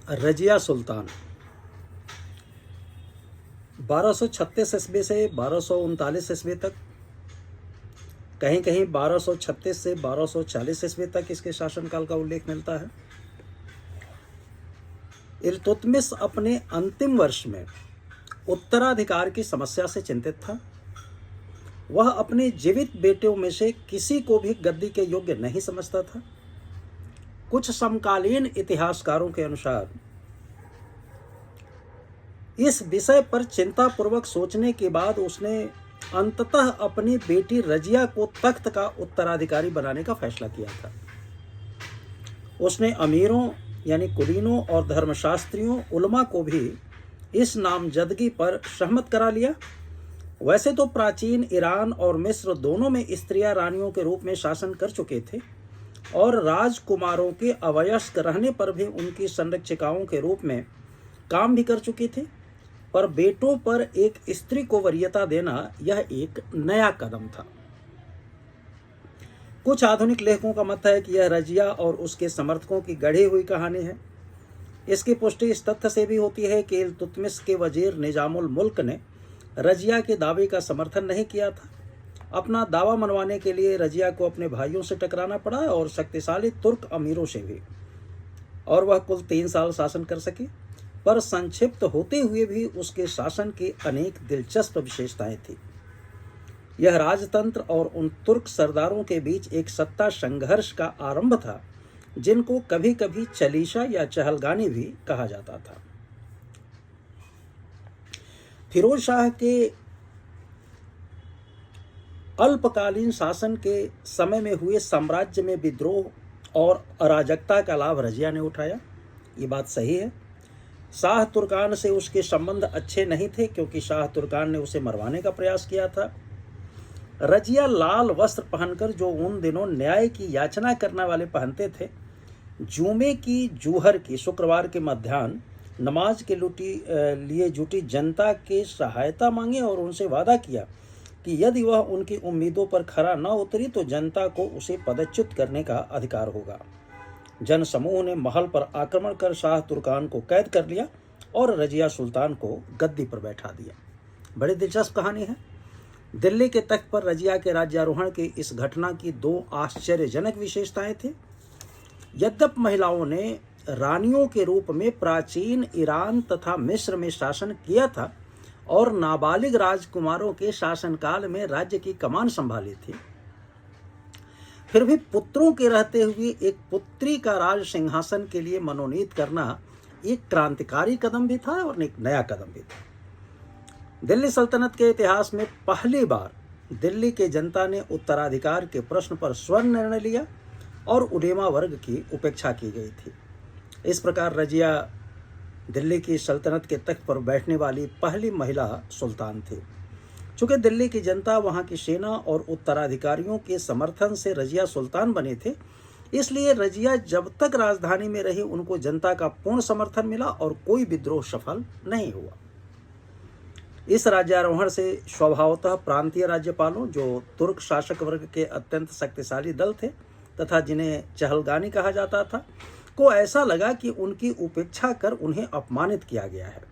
रजिया सुल्तान 1236 ईस्वी से 1239 ईस्वी तक, कहीं कहीं 1236 से 1240 ईस्वी तक इसके शासनकाल का उल्लेख मिलता है। इल्तुतमिश अपने अंतिम वर्ष में उत्तराधिकार की समस्या से चिंतित था। वह अपने जीवित बेटों में से किसी को भी गद्दी के योग्य नहीं समझता था। कुछ समकालीन इतिहासकारों के अनुसार इस विषय पर चिंतापूर्वक सोचने के बाद उसने अंततः अपनी बेटी रजिया को तख्त का उत्तराधिकारी बनाने का फैसला किया था। उसने अमीरों यानी कुलीनों और धर्मशास्त्रियों उलमा को भी इस नामजदगी पर सहमत करा लिया। वैसे तो प्राचीन ईरान और मिस्र दोनों में स्त्रियां रानियों के रूप में शासन कर चुके थे और राजकुमारों के अवयस्क रहने पर भी उनकी संरक्षिकाओं के रूप में काम भी कर चुके थे, पर बेटों पर एक स्त्री को वरीयता देना यह एक नया कदम था। कुछ आधुनिक लेखकों का मत है कि यह रजिया और उसके समर्थकों की गढ़ी हुई कहानी है। इसकी पुष्टि इस तथ्य से भी होती है कि इल्तुतमिश के वजीर निजामुल मुल्क ने रजिया के दावे का समर्थन नहीं किया था। अपना दावा मनवाने के लिए रजिया को अपने भाइयों से टकराना पड़ा और शक्तिशाली तुर्क अमीरों से भी, और वह कुल 3 साल शासन कर सके। पर संक्षिप्त होते हुए भी उसके शासन की अनेक दिलचस्प विशेषताएं थी। यह राजतंत्र और उन तुर्क सरदारों के बीच एक सत्ता संघर्ष का आरंभ था, जिनको कभी कभी चलीशा या चहलगानी भी कहा जाता था। फिरोज शाह के अल्पकालीन शासन के समय में हुए साम्राज्य में विद्रोह और अराजकता का लाभ रजिया ने उठाया। ये बात सही है। शाह तुर्कान से उसके संबंध अच्छे नहीं थे क्योंकि शाह तुर्कान ने उसे मरवाने का प्रयास किया था। रजिया लाल वस्त्र पहनकर, जो उन दिनों न्याय की याचना करने वाले पहनते थे, जुमे की जूहर की शुक्रवार के मध्याह्न नमाज के लिए जुटी जनता के सहायता मांगे और उनसे वादा किया कि यदि वह उनकी उम्मीदों पर खरा न उतरी तो जनता को उसे पदच्युत करने का अधिकार होगा। जन समूह ने महल पर आक्रमण कर शाह तुर्कान को कैद कर लिया और रजिया सुल्तान को गद्दी पर बैठा दिया। बड़ी दिलचस्प कहानी है। दिल्ली के तख्त पर रजिया के राज्यारोहण की इस घटना की 2 आश्चर्यजनक विशेषताएं थी। यद्यपि महिलाओं ने रानियों के रूप में प्राचीन ईरान तथा मिस्र में शासन किया था और नाबालिग राजकुमारों के शासनकाल में राज्य की कमान संभाली थी, फिर भी पुत्रों के रहते हुए एक पुत्री का राज सिंहासन के लिए मनोनीत करना एक क्रांतिकारी कदम भी था और एक नया कदम भी था। दिल्ली सल्तनत के इतिहास में पहली बार दिल्ली के जनता ने उत्तराधिकार के प्रश्न पर स्वर्ण निर्णय लिया और उलेमा वर्ग की उपेक्षा की गई थी। इस प्रकार रजिया दिल्ली की सल्तनत के तख्त पर बैठने वाली पहली महिला सुल्तान थी। चूंकि दिल्ली की जनता, वहां की सेना और उत्तराधिकारियों के समर्थन से रजिया सुल्तान बने थे, इसलिए रजिया जब तक राजधानी में रही उनको जनता का पूर्ण समर्थन मिला और कोई विद्रोह सफल नहीं हुआ। इस राज्यारोहण से स्वभावतः प्रांतीय राज्यपालों, जो तुर्क शासक वर्ग के अत्यंत शक्तिशाली दल थे तथा जिन्हें चहलगानी कहा जाता था, को ऐसा लगा कि उनकी उपेक्षा कर उन्हें अपमानित किया गया है।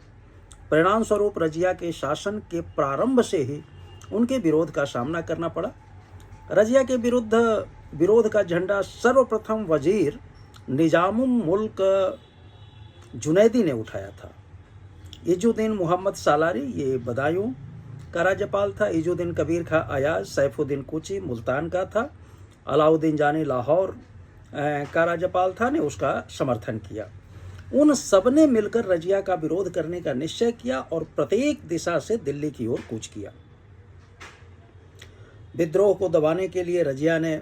परिणाम स्वरूप रजिया के शासन के प्रारंभ से ही उनके विरोध का सामना करना पड़ा। रजिया के विरोध का झंडा सर्वप्रथम वजीर निजामुल मुल्क जुनैदी ने उठाया था। इजुद्दीन मोहम्मद सालारी, ये बदायूं का राज्यपाल था। इजुद्दीन कबीर खां अयाज सैफुद्दीन कुची मुल्तान का था। अलाउद्दीन जानी लाहौर का राज्यपाल था, ने उसका समर्थन किया। उन सब ने मिलकर रजिया का विरोध करने का निश्चय किया और प्रत्येक दिशा से दिल्ली की ओर कूच किया। विद्रोह को दबाने के लिए रजिया ने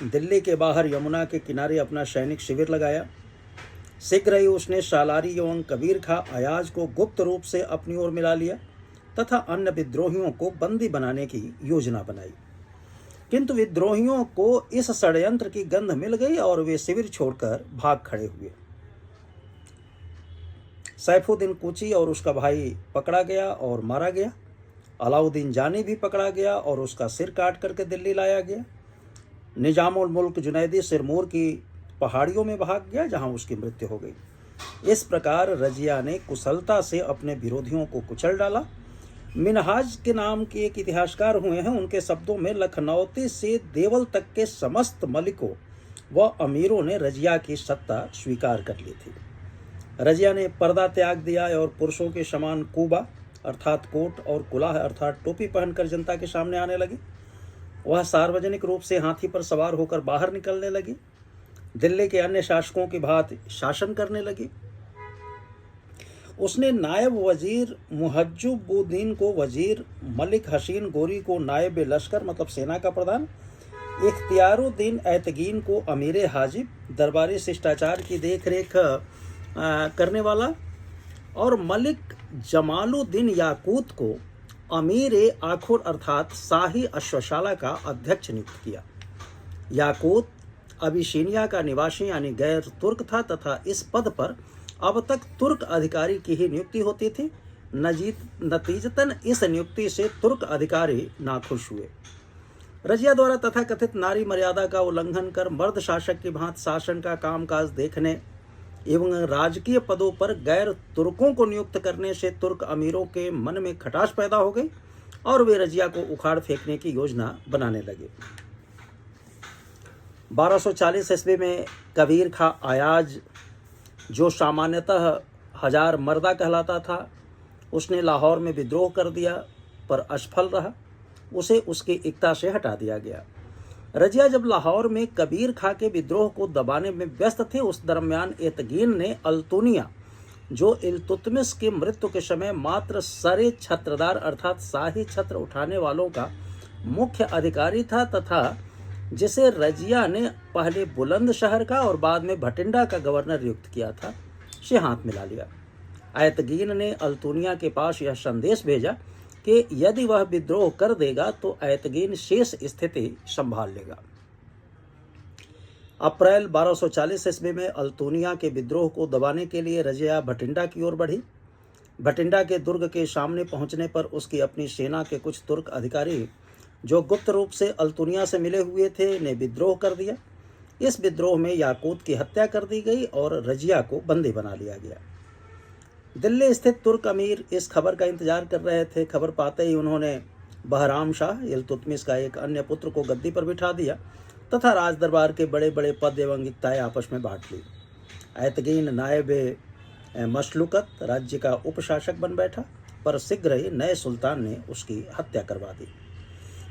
दिल्ली के बाहर यमुना के किनारे अपना सैनिक शिविर लगाया। शीघ्र ही उसने सालारी एवं कबीर खां अयाज को गुप्त रूप से अपनी ओर मिला लिया तथा अन्य विद्रोहियों को बंदी बनाने की योजना बनाई। किंतु विद्रोहियों को इस षड्यंत्र की गंध मिल गई और वे शिविर छोड़कर भाग खड़े हुए। सैफुद्दीन कुची और उसका भाई पकड़ा गया और मारा गया। अलाउद्दीन जानी भी पकड़ा गया और उसका सिर काट करके दिल्ली लाया गया। निजामुल मुल्क जुनैदी सिरमौर की पहाड़ियों में भाग गया, जहां उसकी मृत्यु हो गई। इस प्रकार रजिया ने कुशलता से अपने विरोधियों को कुचल डाला। मिनहाज के नाम के एक इतिहासकार हुए हैं, उनके शब्दों में लखनौती से देवल तक के समस्त मलिकों व अमीरों ने रजिया की सत्ता स्वीकार कर ली थी। रजिया ने पर्दा त्याग दिया और पुरुषों के समान कूबा अर्थात कोट और कुलाह अर्थात टोपी पहनकर जनता के सामने आने लगी। वह सार्वजनिक रूप से हाथी पर सवार होकर बाहर निकलने लगी। दिल्ली के अन्य शासकों की भांति शासन करने लगी। उसने नायब वजीर मुहज्जुबुद्दीन को वजीर, मलिक हसीन गोरी को नायब लश्कर मतलब सेना का प्रधान, इख्तियारुद्दीन ऐतगीन को अमीर हाजिब दरबारी शिष्टाचार की देखरेख करने वाला और मलिक जमालुद्दीन याकूत को अमीर आखुर अर्थात शाही अश्वशाला का अध्यक्ष नियुक्त किया। याकूत अबिशीनिया का निवासी यानी गैर तुर्क था तथा इस पद पर अब तक तुर्क अधिकारी की ही नियुक्ति होती थी। नतीजतन इस नियुक्ति से तुर्क अधिकारी नाखुश हुए। रजिया द्वारा तथाकथित नारी मर्यादा का उल्लंघन कर मर्द शासक की भांति शासन का कामकाज देखने एवं राजकीय पदों पर गैर तुर्कों को नियुक्त करने से तुर्क अमीरों के मन में खटास पैदा हो गई और वे रजिया को उखाड़ फेंकने की योजना बनाने लगे। 1240 ईस्वी में कबीर खां अयाज, जो सामान्यतः हजार मर्दा कहलाता था, उसने लाहौर में विद्रोह कर दिया पर असफल रहा। उसे उसकी इक्ता से हटा दिया गया। रजिया जब लाहौर में कबीर खां के विद्रोह को दबाने में व्यस्त थे, उस दरमियान एतगीन ने अल्तुनिया, जो इल्तुतमिश की मृत्यु के समय मात्र सरे छत्रदार अर्थात शाही छत्र उठाने वालों का मुख्य अधिकारी था तथा जिसे रजिया ने पहले बुलंदशहर का और बाद में भटिंडा का गवर्नर नियुक्त किया था, से हाथ मिला लिया। ऐतगीन ने अल्तुनिया के पास यह संदेश भेजा कि यदि वह विद्रोह कर देगा तो ऐतगीन शेष स्थिति संभाल लेगा। अप्रैल 1240 ईस्वी में अल्तुनिया के विद्रोह को दबाने के लिए रजिया भटिंडा की ओर बढ़ी। भटिंडा के दुर्ग के सामने पहुंचने पर उसकी अपनी सेना के कुछ तुर्क अधिकारी, जो गुप्त रूप से अल्तुनिया से मिले हुए थे, ने विद्रोह कर दिया। इस विद्रोह में याकूत की हत्या कर दी गई और रजिया को बंदी बना लिया गया। दिल्ली स्थित तुर्क अमीर इस खबर का इंतजार कर रहे थे। खबर पाते ही उन्होंने बहराम शाह इल्तुतमिश का एक अन्य पुत्र को गद्दी पर बिठा दिया तथा राज दरबार के बड़े बड़े पद एवं इक्ताएं आपस में बांट ली। ऐतगीन नायब मशलुकत राज्य का उपशासक बन बैठा, पर शीघ्र ही नए सुल्तान ने उसकी हत्या करवा दी।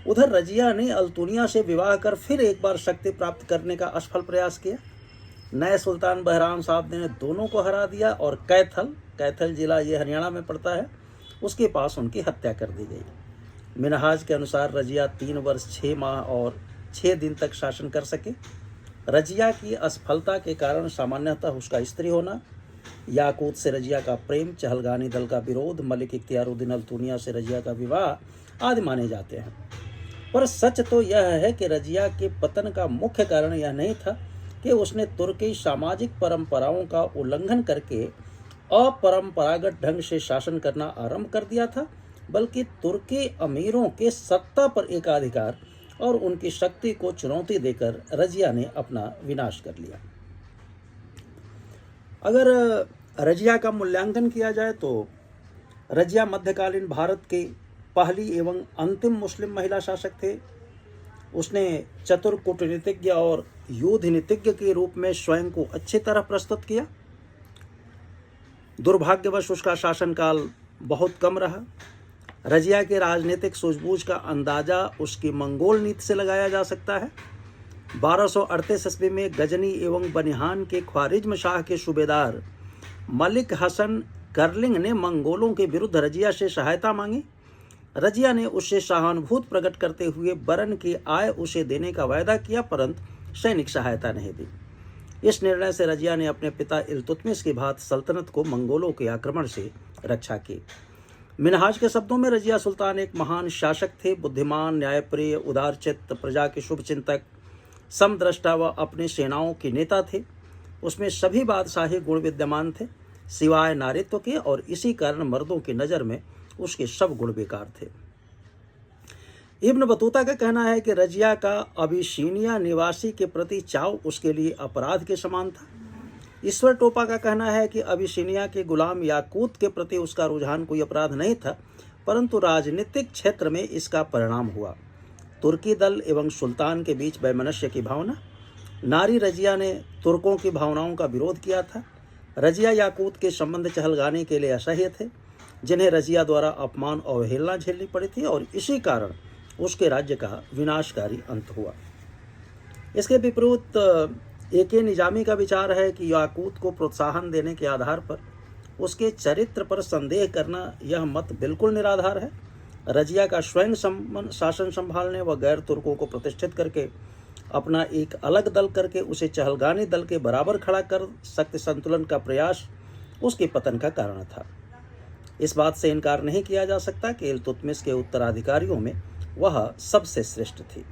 उधर रजिया ने अल्तुनिया से विवाह कर फिर एक बार शक्ति प्राप्त करने का असफल प्रयास किया। नए सुल्तान बहराम साहब ने दोनों को हरा दिया और कैथल जिला ये हरियाणा में पड़ता है, उसके पास उनकी हत्या कर दी गई। मिनहाज के अनुसार रजिया 3 वर्ष 6 माह और 6 दिन तक शासन कर सके। रजिया की असफलता के कारण सामान्यतः उसका स्त्री होना, याकूत से रजिया का प्रेम, चहलगानी दल का विरोध, मलिक इख्तियारुद्दीन अल्तुनिया से रजिया का विवाह आदि माने जाते हैं। पर सच तो यह है कि रजिया के पतन का मुख्य कारण यह नहीं था कि उसने तुर्की सामाजिक परंपराओं का उल्लंघन करके अपरंपरागत ढंग से शासन करना आरंभ कर दिया था, बल्कि तुर्की अमीरों के सत्ता पर एकाधिकार और उनकी शक्ति को चुनौती देकर रजिया ने अपना विनाश कर लिया। अगर रजिया का मूल्यांकन किया जाए तो रजिया मध्यकालीन भारत के पहली एवं अंतिम मुस्लिम महिला शासक थे। उसने चतुर कूटनीतिज्ञ और युद्ध नीतिज्ञ के रूप में स्वयं को अच्छी तरह प्रस्तुत किया। दुर्भाग्यवश उसका शासनकाल बहुत कम रहा। रजिया के राजनीतिक सूझबूझ का अंदाजा उसकी मंगोल नीति से लगाया जा सकता है। 1238 ईस्वी में गजनी एवं बनिहान के ख्वारिज्म शाह के सूबेदार मलिक हसन करलिंग ने मंगोलों के विरुद्ध रजिया से सहायता मांगी। रजिया ने उससे सहानुभूति प्रकट करते हुए बरन की आय उसे देने का वायदा किया, परंतु सैनिक सहायता नहीं दी। इस निर्णय से रजिया ने अपने पिता इल्तुतमिश की भांति सल्तनत को मंगोलों के आक्रमण से रक्षा की। मिनहाज के शब्दों में रजिया सुल्तान एक महान शासक थे, बुद्धिमान, न्यायप्रिय, उदारचित्त, प्रजा के शुभचिंतक, समदृष्टा व अपनी सेनाओं के नेता थे। उसमें सभी बादशाही गुण विद्यमान थे सिवाय नारित्व के, और इसी कारण मर्दों की नज़र में उसके सब गुण बेकार थे। इब्न बतूता का कहना है कि रजिया का अबिशीनिया निवासी के प्रति चाव उसके लिए अपराध के समान था। ईश्वर टोपा का कहना है कि अबिसिनिया के गुलाम याकूत के प्रति उसका रुझान कोई अपराध नहीं था, परंतु राजनीतिक क्षेत्र में इसका परिणाम हुआ। तुर्की दल एवं सुल्तान के बीच वैमनस्य की भावना। नारी रजिया ने तुर्कों की भावनाओं का विरोध किया था। रजिया याकूत के संबंध चहलगाने के लिए असह्य थे, जिन्हें रजिया द्वारा अपमान और अवहेलना झेलनी पड़ी थी, और इसी कारण उसके राज्य का विनाशकारी अंत हुआ। इसके विपरीत एके निजामी का विचार है कि याकूत को प्रोत्साहन देने के आधार पर उसके चरित्र पर संदेह करना, यह मत बिल्कुल निराधार है। रजिया का स्वयं शासन संभालने व गैर तुर्कों को प्रतिष्ठित करके अपना एक अलग दल करके उसे चहलगानी दल के बराबर खड़ा कर शक्ति संतुलन का प्रयास उसके पतन का कारण था। इस बात से इनकार नहीं किया जा सकता कि इल्तुतमिश के उत्तराधिकारियों में वह सबसे श्रेष्ठ थी।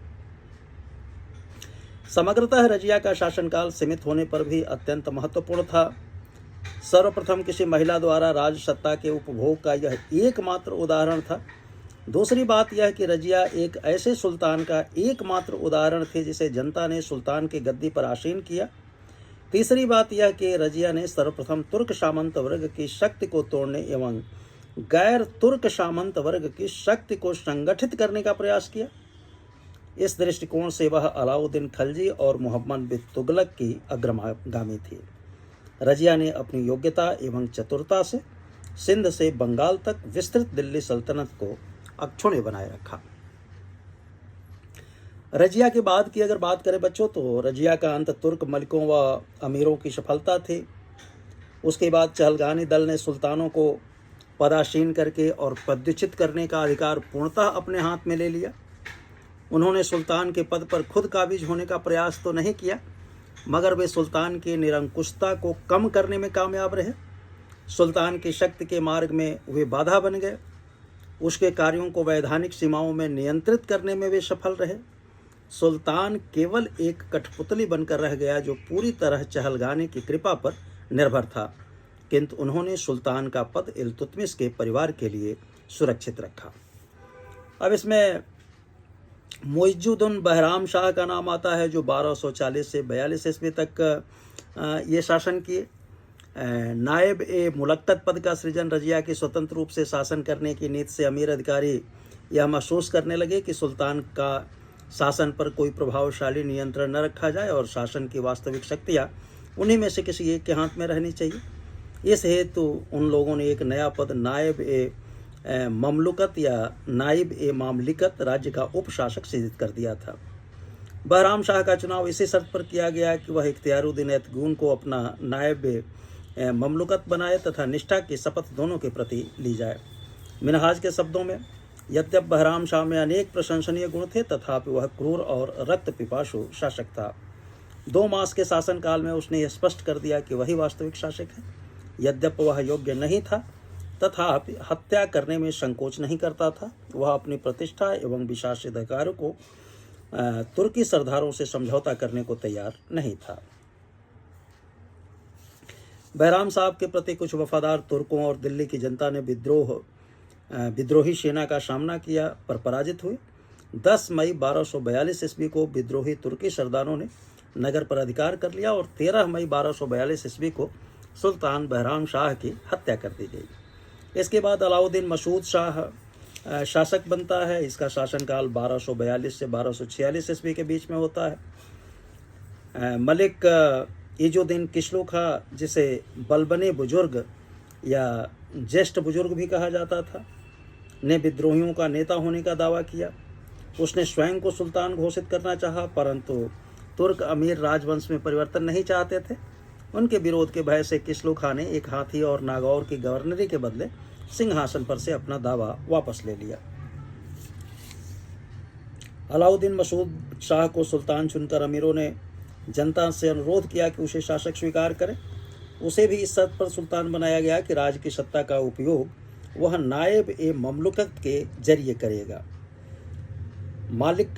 समग्रतः रजिया का शासनकाल सीमित होने पर भी अत्यंत महत्वपूर्ण था। सर्वप्रथम किसी महिला द्वारा राज सत्ता के उपभोग का यह एकमात्र उदाहरण था। दूसरी बात यह कि रजिया एक ऐसे सुल्तान का एकमात्र उदाहरण थे जिसे जनता ने सुल्तान की गद्दी पर आसीन किया। तीसरी बात यह कि रजिया ने सर्वप्रथम तुर्क सामंत वर्ग की शक्ति को तोड़ने एवं गैर तुर्क सामंत वर्ग की शक्ति को संगठित करने का प्रयास किया। इस दृष्टिकोण से वह अलाउद्दीन खलजी और मोहम्मद बिन तुगलक की अग्रगामी थी। रजिया ने अपनी योग्यता एवं चतुरता से सिंध से बंगाल तक विस्तृत दिल्ली सल्तनत को अक्षुण्य बनाए रखा। रजिया के बाद की अगर बात करें बच्चों, तो रजिया का अंत तुर्क मलिकों व अमीरों की सफलता थी। उसके बाद चहलगानी दल ने सुल्तानों को पदासीन करके और पदच्युत करने का अधिकार पूर्णतः अपने हाथ में ले लिया। उन्होंने सुल्तान के पद पर खुद काबिज होने का प्रयास तो नहीं किया, मगर वे सुल्तान की निरंकुशता को कम करने में कामयाब रहे। सुल्तान की शक्ति के मार्ग में वे बाधा बन गए। उसके कार्यों को वैधानिक सीमाओं में नियंत्रित करने में वे सफल रहे। सुल्तान केवल एक कठपुतली बनकर रह गया जो पूरी तरह चहलगानी की कृपा पर निर्भर था, किंतु उन्होंने सुल्तान का पद इल्तुतमिश के परिवार के लिए सुरक्षित रखा। अब इसमें मुइजुद्दीन बहराम शाह का नाम आता है, जो 1240 से 42 ईस्वी तक ये शासन किए। नायब ए मुलक्कत पद का सृजन रजिया की स्वतंत्र रूप से शासन करने की नीति से अमीर अधिकारी यह महसूस करने लगे कि सुल्तान का शासन पर कोई प्रभावशाली नियंत्रण न रखा जाए और शासन की वास्तविक शक्तियाँ उन्हीं में से किसी एक के हाथ में रहनी चाहिए। इस हेतु उन लोगों ने एक नया पद नायब ए ममलुकत या नाइब ए मामलिकत राज्य का उपशासक सृजित कर दिया था। बहराम शाह का चुनाव इसी शर्त पर किया गया कि वह इख्तियारुद्दीन एतगून को अपना नायब ममलुकत बनाए तथा निष्ठा की शपथ दोनों के प्रति ली जाए। मिनहाज के शब्दों में, यद्यपि बहराम शाह में अनेक प्रशंसनीय गुण थे, तथापि वह क्रूर और रक्त पिपासु शासक था। 2 मास के शासनकाल में उसने यह स्पष्ट कर दिया कि वही वास्तविक शासक है। यद्यपि वह योग्य नहीं था, तथापि हत्या करने में संकोच नहीं करता था। वह अपनी प्रतिष्ठा एवं विशेषाधिकारों को तुर्की सरदारों से समझौता करने को तैयार नहीं था। बहराम साहब के प्रति कुछ वफादार तुर्कों और दिल्ली की जनता ने विद्रोही सेना का सामना किया पर पराजित हुए। 10 मई 1242 ईस्वी को विद्रोही तुर्की सरदारों ने नगर पर अधिकार कर लिया और 13 मई 1242 ईस्वी को सुल्तान बहराम शाह की हत्या कर दी गई। इसके बाद अलाउद्दीन मसूद शाह शासक बनता है। इसका शासनकाल 1242 से 1246 ईस्वी के बीच में होता है। मलिक इजुद्दीन किस्लो खां, जिसे बलबने बुजुर्ग या ज्येष्ठ बुजुर्ग भी कहा जाता था, ने विद्रोहियों का नेता होने का दावा किया। उसने स्वयं को सुल्तान घोषित करना चाहा, परंतु तुर्क अमीर राजवंश में परिवर्तन नहीं चाहते थे। उनके विरोध के भय से किस्लो खां ने एक हाथी और नागौर की गवर्नरी के बदले सिंहासन पर से अपना दावा वापस ले लिया। अलाउद्दीन मसूद शाह को सुल्तान चुनकर अमीरों ने जनता से अनुरोध किया कि उसे शासक स्वीकार करें। उसे भी इस शर्त पर सुल्तान बनाया गया कि राज्य की सत्ता का उपयोग वह नायब ए ममलुकत के जरिए करेगा। मालिक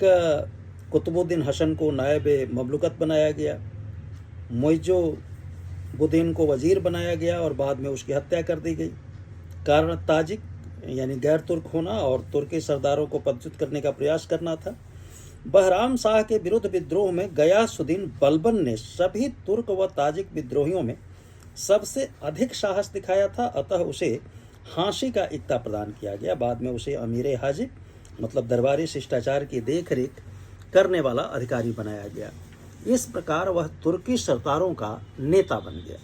कुतुबुद्दीन हसन को नायब ए ममलुकत बनाया गया। मुइजुद्दीन को वजीर बनाया गया और बाद में उसकी हत्या कर दी गई। कारण ताजिक यानी गैर तुर्क होना और तुर्की सरदारों को पदच्युत करने का प्रयास करना था। बहराम शाह के विरुद्ध विद्रोह में गयासुद्दीन बलबन ने सभी तुर्क व ताजिक विद्रोहियों में सबसे अधिक साहस दिखाया था, अतः उसे फांसी का इक्ता प्रदान किया गया। बाद में उसे अमीर हाजिब मतलब दरबारी शिष्टाचार की देखरेख करने वाला अधिकारी बनाया गया। इस प्रकार वह तुर्की सरदारों का नेता बन गया।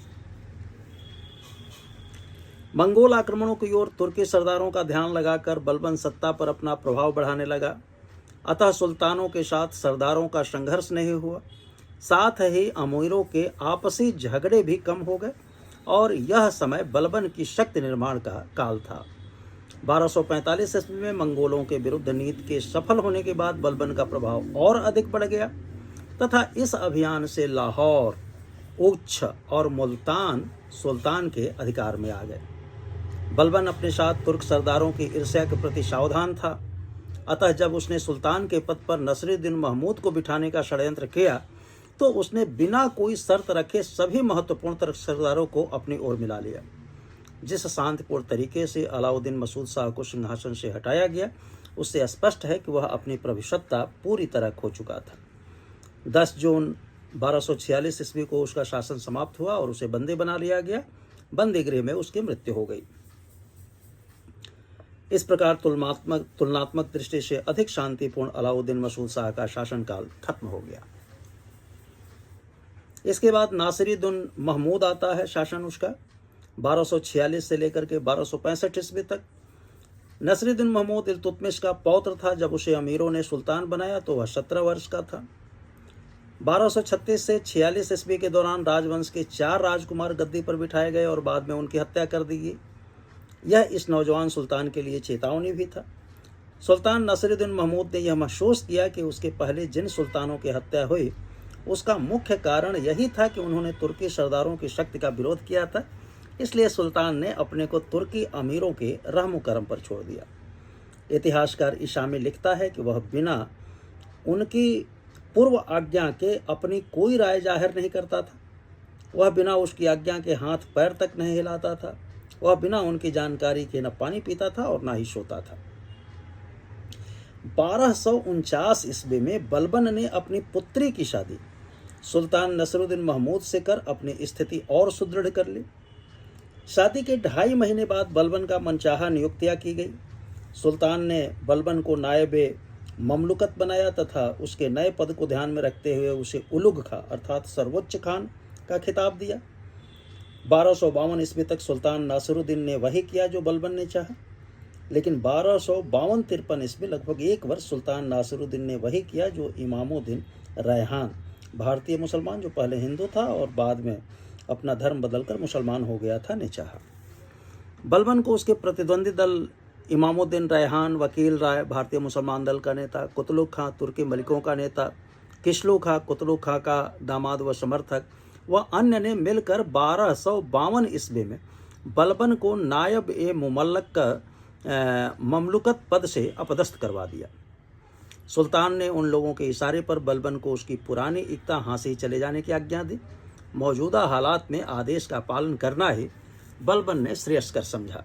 मंगोल आक्रमणों की ओर तुर्की सरदारों का ध्यान लगाकर बलबन सत्ता पर अपना प्रभाव बढ़ाने लगा, अतः सुल्तानों के साथ सरदारों का संघर्ष नहीं हुआ। साथ ही अमीरों के आपसी झगड़े भी कम हो गए और यह समय बलबन की शक्ति निर्माण का काल था। 1245 ईस्वी में मंगोलों के विरुद्ध नीति के सफल होने के बाद बलबन का प्रभाव और अधिक बढ़ गया तथा इस अभियान से लाहौर, उच्छ और मुल्तान सुल्तान के अधिकार में आ गए। बलबन अपने साथ तुर्क सरदारों की ईर्ष्या के प्रति सावधान था, अतः जब उसने सुल्तान के पद पर नसरुद्दीन महमूद को बिठाने का षड्यंत्र किया तो उसने बिना कोई शर्त रखे सभी महत्वपूर्ण तुर्क सरदारों को अपनी ओर मिला लिया। जिस शांतिपूर्ण तरीके से अलाउद्दीन मसूद शाह को सिंहासन से हटाया गया, उससे स्पष्ट है कि वह अपनी प्रभुसत्ता पूरी तरह खो चुका था। 10 जून 1246 ईस्वी को उसका शासन समाप्त हुआ और उसे बंदी बना लिया गया। बंदी गृह में उसकी मृत्यु हो गई। इस प्रकार तुलनात्मक दृष्टि से अधिक शांतिपूर्ण अलाउद्दीन मसूद शाह का शासनकाल खत्म हो गया। इसके बाद नासिरुद्दीन महमूद आता है। शासन उसका 1246 से लेकर के 1265 ईस्वी तक। नसरुद्दीन महमूद इल्तुतमिश का पौत्र था। जब उसे अमीरों ने सुल्तान बनाया तो वह 17 वर्ष का था। 1236 से 46 ईस्वी के दौरान राजवंश के 4 राजकुमार गद्दी पर बिठाए गए और बाद में उनकी हत्या कर दी गई। यह इस नौजवान सुल्तान के लिए चेतावनी भी था। सुल्तान नसरुद्दीन महमूद ने यह महसूस किया कि उसके पहले जिन सुल्तानों की हत्या हुई उसका मुख्य कारण यही था कि उन्होंने तुर्की सरदारों की शक्ति का विरोध किया था। इसलिए सुल्तान ने अपने को तुर्की अमीरों के रहम करम पर छोड़ दिया। इतिहासकार इशामी लिखता है कि वह बिना उनकी पूर्व आज्ञा के अपनी कोई राय जाहिर नहीं करता था। वह बिना उसकी आज्ञा के हाथ पैर तक नहीं हिलाता था। वह बिना उनकी जानकारी के न पानी पीता था और न ही सोता था। 1249 ईस्वी में बलबन ने अपनी पुत्री की शादी सुल्तान नसरुद्दीन महमूद से कर अपनी स्थिति और सुदृढ़ कर ली। शादी के 2.5 महीने बाद बलबन का मनचाहा नियुक्तियां की गई। सुल्तान ने बलबन को नायबे ममलुकत बनाया तथा उसके नए पद को ध्यान में रखते हुए उसे उलुग खा अर्थात सर्वोच्च खान का खिताब दिया। 1252 ईस्वी तक सुल्तान नासिरुद्दीन ने वही किया जो बलबन ने चाहा, लेकिन 1252-53 ईस्वी लगभग 1 वर्ष सुल्तान नासिरुद्दीन ने वही किया जो इमामुद्दीन रैहान, भारतीय मुसलमान जो पहले हिंदू था और बाद में अपना धर्म बदलकर मुसलमान हो गया था, ने चाहा। बलबन को उसके प्रतिद्वंदी दल इमामुद्दीन रैहान, वकील राय भारतीय मुसलमान दल का नेता, कुतलुग खां तुर्की मलिकों का नेता, किशलू खां कुतलुग खां का दामाद व समर्थक व अन्य ने मिलकर 1252 ईस्वी में बलबन को नायब ए मुमल्लक ममलुकत पद से अपदस्थ करवा दिया। सुल्तान ने उन लोगों के इशारे पर बलबन को उसकी पुरानी इक्ता हासिल चले जाने की आज्ञा दी। मौजूदा हालात में आदेश का पालन करना ही बलबन ने श्रेयस्कर समझा।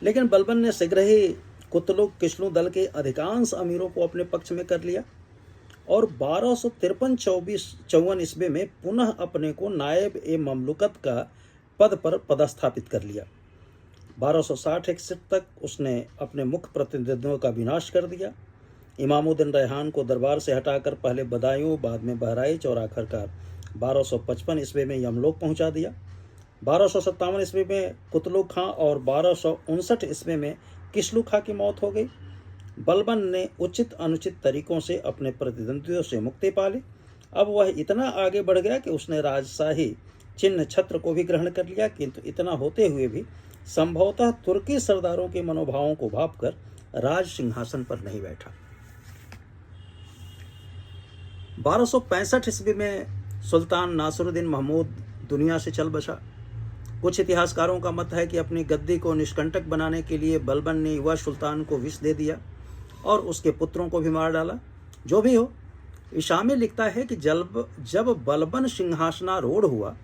लेकिन बलबन ने शीघ्र ही कुतलुग किशलू दल के अधिकांश अमीरों को अपने पक्ष में कर लिया और 1253-54 ईस्वी में पुनः अपने को नायब ए ममलुकत का पद पर पदस्थापित कर लिया। 1260 तक उसने अपने मुख्य प्रतिनिधियों का विनाश कर दिया। इमामुद्दीन रैहान को दरबार से हटाकर पहले बदायूं, बाद में बहराइच और आखिरकार 1255 ईस्वी में यमलोक पहुंचा दिया। 1257 ईस्वी में कुतलुग खां और 1259 ईस्वी में किशलू खां की मौत हो गई। बलबन ने उचित अनुचित तरीकों से अपने प्रतिद्वंदियों से मुक्ति पा ली। अब वह इतना आगे बढ़ गया कि उसने राजशाही चिन्ह छत्र को भी ग्रहण कर लिया, किंतु इतना होते हुए भी संभवतः तुर्की सरदारों के मनोभावों को भांपकर राज सिंहासन पर नहीं बैठा। 1265 ईस्वी में सुल्तान नासिरुद्दीन महमूद दुनिया से चल बसा। कुछ इतिहासकारों का मत है कि अपनी गद्दी को निष्कंटक बनाने के लिए बलबन ने युवा सुल्तान को विष दे दिया और उसके पुत्रों को भी मार डाला। जो भी हो, इशामी लिखता है कि जब बलबन सिंहासनारूढ़ हुआ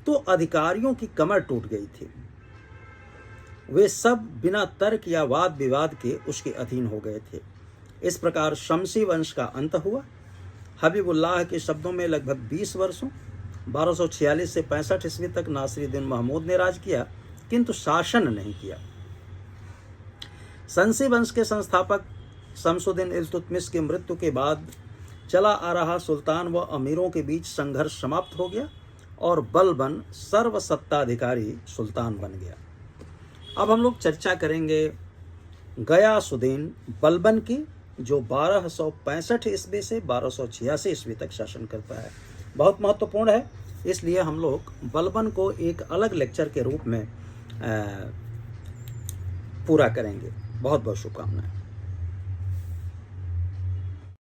तो अधिकारियों की कमर टूट गई थी। वे सब बिना तर्क या वाद विवाद के उसके अधीन हो गए थे। इस प्रकार शमसी वंश का अंत हुआ। हबीबुल्लाह के शब्दों में लगभग 20 वर्षों 1246 से 65 ईस्वी तक नासिरुद्दीन महमूद ने राज किया, किंतु शासन नहीं किया। शमसी वंश के संस्थापक शमसुद्दीन इल्तुतमिश की मृत्यु के बाद चला आ रहा सुल्तान व अमीरों के बीच संघर्ष समाप्त हो गया और बलबन सर्वसत्ताधिकारी सुल्तान बन गया। अब हम लोग चर्चा करेंगे गयासुद्दीन बलबन की, जो 1265 ईस्वी से 1286 ईस्वी तक शासन करता है। बहुत महत्वपूर्ण है, इसलिए हम लोग बलबन को एक अलग लेक्चर के रूप में पूरा करेंगे। बहुत बहुत शुभकामनाएं।